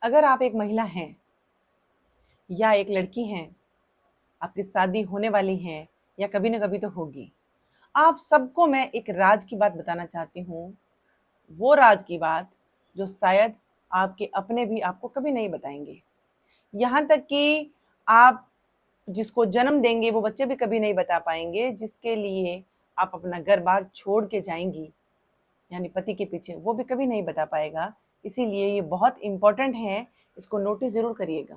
अगर आप एक महिला हैं या एक लड़की हैं, आपकी शादी होने वाली है या कभी ना कभी तो होगी, आप सबको मैं एक राज की बात बताना चाहती हूँ। वो राज की बात जो शायद आपके अपने भी आपको कभी नहीं बताएंगे। यहाँ तक कि आप जिसको जन्म देंगे वो बच्चे भी कभी नहीं बता पाएंगे। जिसके लिए आप अपना घर बार छोड़ के जाएंगी, यानी पति के पीछे, वो भी कभी नहीं बता पाएगा। इसीलिए ये बहुत इंपॉर्टेंट है, इसको नोटिस जरूर करिएगा।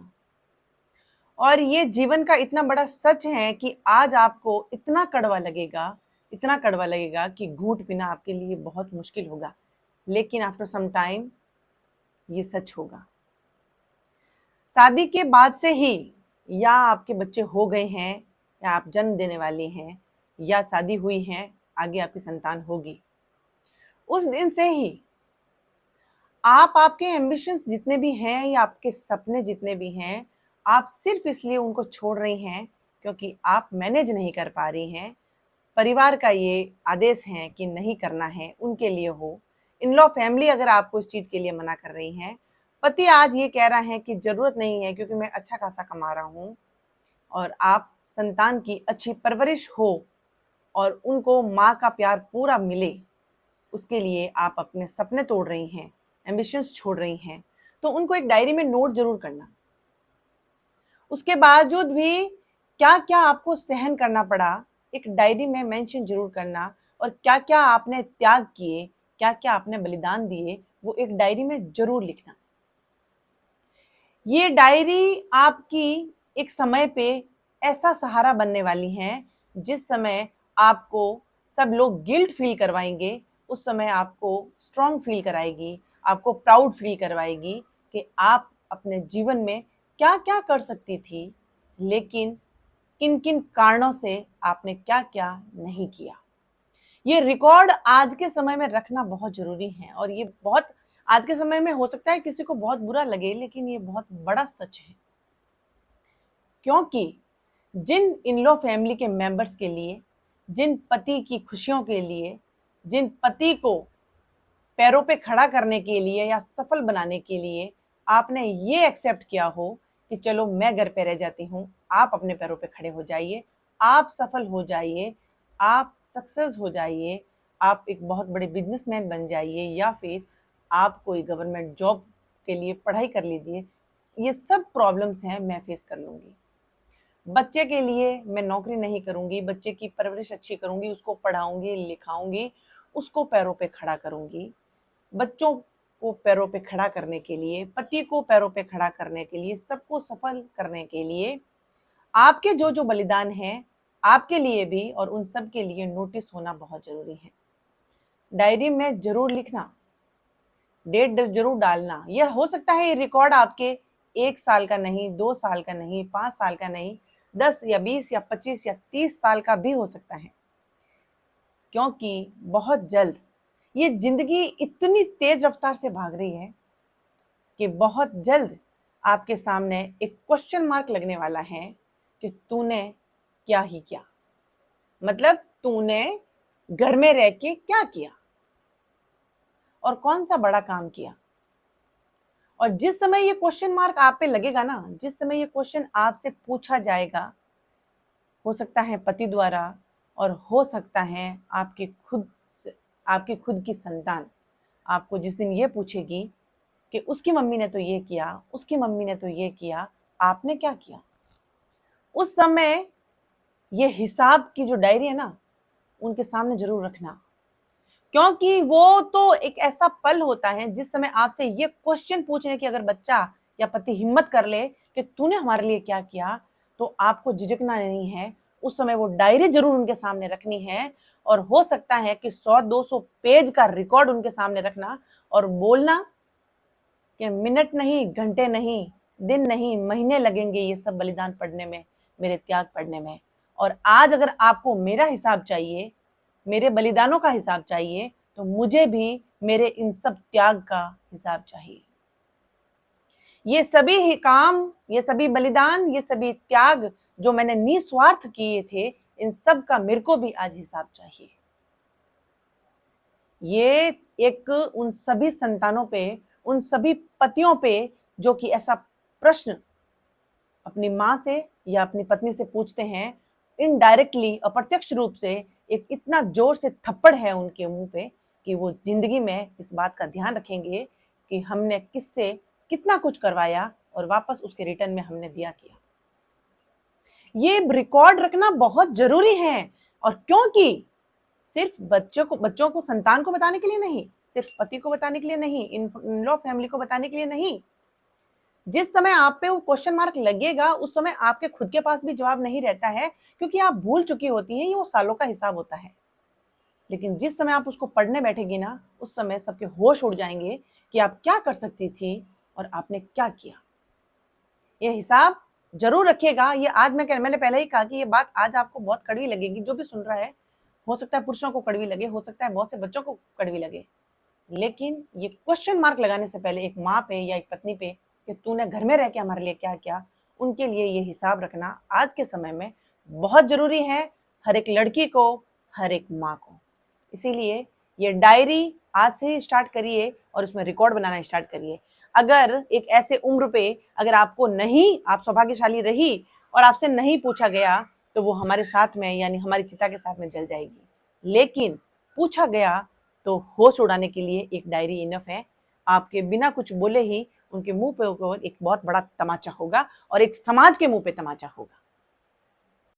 और ये जीवन का इतना बड़ा सच है कि आज आपको इतना कड़वा लगेगा कि घूंट पीना आपके लिए बहुत मुश्किल होगा, लेकिन आफ्टर सम टाइम ये सच होगा। शादी के बाद से ही, या आपके बच्चे हो गए हैं, या आप जन्म देने वाले हैं, या शादी हुई है, आगे आपकी संतान होगी, उस दिन से ही आप आपके एम्बिशंस जितने भी हैं या आपके सपने जितने भी हैं, आप सिर्फ इसलिए उनको छोड़ रही हैं क्योंकि आप मैनेज नहीं कर पा रही हैं। परिवार का ये आदेश है कि नहीं करना है, उनके लिए हो। इन लॉ फैमिली अगर आपको इस चीज के लिए मना कर रही है, पति आज ये कह रहा है कि जरूरत नहीं है क्योंकि मैं अच्छा खासा कमा रहा हूँ, और आप संतान की अच्छी परवरिश हो और उनको माँ का प्यार पूरा मिले, उसके लिए आप अपने सपने तोड़ रही हैं, एम्बिशंस छोड़ रही हैं। तो उनको एक डायरी में नोट जरूर करना। उसके बावजूद भी क्या क्या आपको सहन करना पड़ा, एक डायरी में मेंशन जरूर करना। और क्या क्या आपने त्याग किए, क्या क्या आपने बलिदान दिए, वो एक डायरी में जरूर लिखना। ये डायरी आपकी एक समय पे ऐसा सहारा बनने वाली है, जिस समय आपको सब लोग गिल्ट फील करवाएंगे, उस समय आपको स्ट्रांग फील कराएगी, आपको प्राउड फील करवाएगी कि आप अपने जीवन में क्या क्या कर सकती थी, लेकिन किन किन कारणों से आपने क्या क्या नहीं किया। ये रिकॉर्ड आज के समय में रखना बहुत जरूरी है। और ये बहुत आज के समय में हो सकता है किसी को बहुत बुरा लगे, लेकिन ये बहुत बड़ा सच है। क्योंकि जिन इन लॉ फैमिली के मेंबर्स के लिए, जिन पति की खुशियों के लिए, जिन पति को पैरों पे खड़ा करने के लिए या सफल बनाने के लिए आपने ये एक्सेप्ट किया हो कि चलो मैं घर पे रह जाती हूँ, आप अपने पैरों पे खड़े हो जाइए, आप सफल हो जाइए, आप सक्सेस हो जाइए, आप एक बहुत बड़े बिजनेसमैन बन जाइए, या फिर आप कोई गवर्नमेंट जॉब के लिए पढ़ाई कर लीजिए। ये सब प्रॉब्लम्स हैं, मैं फेस कर लूंगी। बच्चे के लिए मैं नौकरी नहीं करूंगी, बच्चे की परवरिश अच्छी करूंगी, उसको पढ़ाऊंगी लिखाऊंगी, उसको पैरों पे खड़ा करूंगी। बच्चों को पैरों पे खड़ा करने के लिए, पति को पैरों पे खड़ा करने के लिए, सबको सफल करने के लिए आपके जो जो बलिदान है, आपके लिए भी और उन सब के लिए नोटिस होना बहुत जरूरी है। डायरी में जरूर लिखना, डेट जरूर डालना। यह हो सकता है ये रिकॉर्ड आपके 1 साल का नहीं, 2 साल का नहीं, 5 साल का नहीं, 10 या 20 या 25 या 30 साल का भी हो सकता है। क्योंकि बहुत जल्द ये जिंदगी इतनी तेज रफ्तार से भाग रही है कि बहुत जल्द आपके सामने एक क्वेश्चन मार्क लगने वाला है कि तूने क्या ही किया। मतलब तूने घर में रह के क्या किया और कौन सा बड़ा काम किया। और जिस समय ये क्वेश्चन मार्क आप पे लगेगा ना, जिस समय ये क्वेश्चन आपसे पूछा जाएगा, हो सकता है पति द्वारा, और हो सकता है आपकी खुद की संतान आपको जिस दिन ये पूछेगी कि उसकी मम्मी ने तो ये किया, उसकी मम्मी ने तो ये किया, आपने क्या किया, उस समय ये हिसाब की जो डायरी है ना, उनके सामने जरूर रखना। क्योंकि वो तो एक ऐसा पल होता है जिस समय आपसे ये क्वेश्चन पूछने की अगर बच्चा या पति हिम्मत कर ले कि तूने हमारे लिए क्या किया, तो आपको झिझकना नहीं है। उस समय वो डायरी जरूर उनके सामने रखनी है, और हो सकता है कि 100-200 पेज का रिकॉर्ड उनके सामने रखना और बोलना कि मिनट नहीं, घंटे नहीं, दिन नहीं, महीने लगेंगे ये सब बलिदान पढ़ने में, मेरे त्याग पढ़ने में। और आज अगर आपको मेरा हिसाब चाहिए, मेरे बलिदानों का हिसाब चाहिए, तो मुझे भी मेरे इन सब त्याग का हिसाब चाहिए। ये सभी ही काम, ये सभी बलिदान, ये सभी त्याग जो मैंने निस्वार्थ किए थे, इन सब का मेरे को भी आज हिसाब चाहिए। ये एक उन सभी संतानों पे, उन सभी पतियों पे जो कि ऐसा प्रश्न अपनी माँ से या अपनी पत्नी से पूछते हैं, इनडायरेक्टली, अप्रत्यक्ष रूप से एक इतना जोर से थप्पड़ है उनके मुंह पे कि वो जिंदगी में इस बात का ध्यान रखेंगे कि हमने किससे कितना कुछ करवाया और वापस उसके रिटर्न में हमने दिया किया। ये रिकॉर्ड रखना बहुत जरूरी है। और क्योंकि सिर्फ बच्चों को संतान को बताने के लिए नहीं, सिर्फ पति को बताने के लिए नहीं, इन लॉ फैमिली को बताने के लिए नहीं, जिस समय आप पे वो क्वेश्चन मार्क लगेगा उस समय आपके खुद के पास भी जवाब नहीं रहता है, क्योंकि आप भूल चुकी होती हैं, ये वो सालों का हिसाब होता है। लेकिन जिस समय आप उसको पढ़ने बैठेगी ना, उस समय सबके होश उड़ जाएंगे कि आप क्या कर सकती थी और आपने क्या किया। ये हिसाब जरूर रखिएगा। ये आज मैंने पहले ही कहा कि ये बात आज आपको बहुत कड़वी लगेगी, जो भी सुन रहा है। हो सकता है पुरुषों को कड़वी लगे, हो सकता है बहुत से बच्चों को कड़वी लगे, लेकिन ये क्वेश्चन मार्क लगाने से पहले एक माँ पे या एक पत्नी पे कि तूने घर में रह के हमारे लिए क्या किया, उनके लिए ये हिसाब रखना आज के समय में बहुत जरूरी है, हर एक लड़की को, हर एक माँ को। इसीलिए ये डायरी आज से ही स्टार्ट करिए और उसमें रिकॉर्ड बनाना स्टार्ट करिए। अगर एक ऐसे उम्र पे अगर आपको नहीं, आप सौभाग्यशाली रही और आपसे नहीं पूछा गया, तो वो हमारे साथ में यानी हमारी चिता के साथ में जल जाएगी। लेकिन पूछा गया तो होश उड़ाने के लिए एक डायरी इनफ है। आपके बिना कुछ बोले ही उनके मुंह पे एक बहुत बड़ा तमाचा होगा और एक समाज के मुंह पे तमाचा होगा।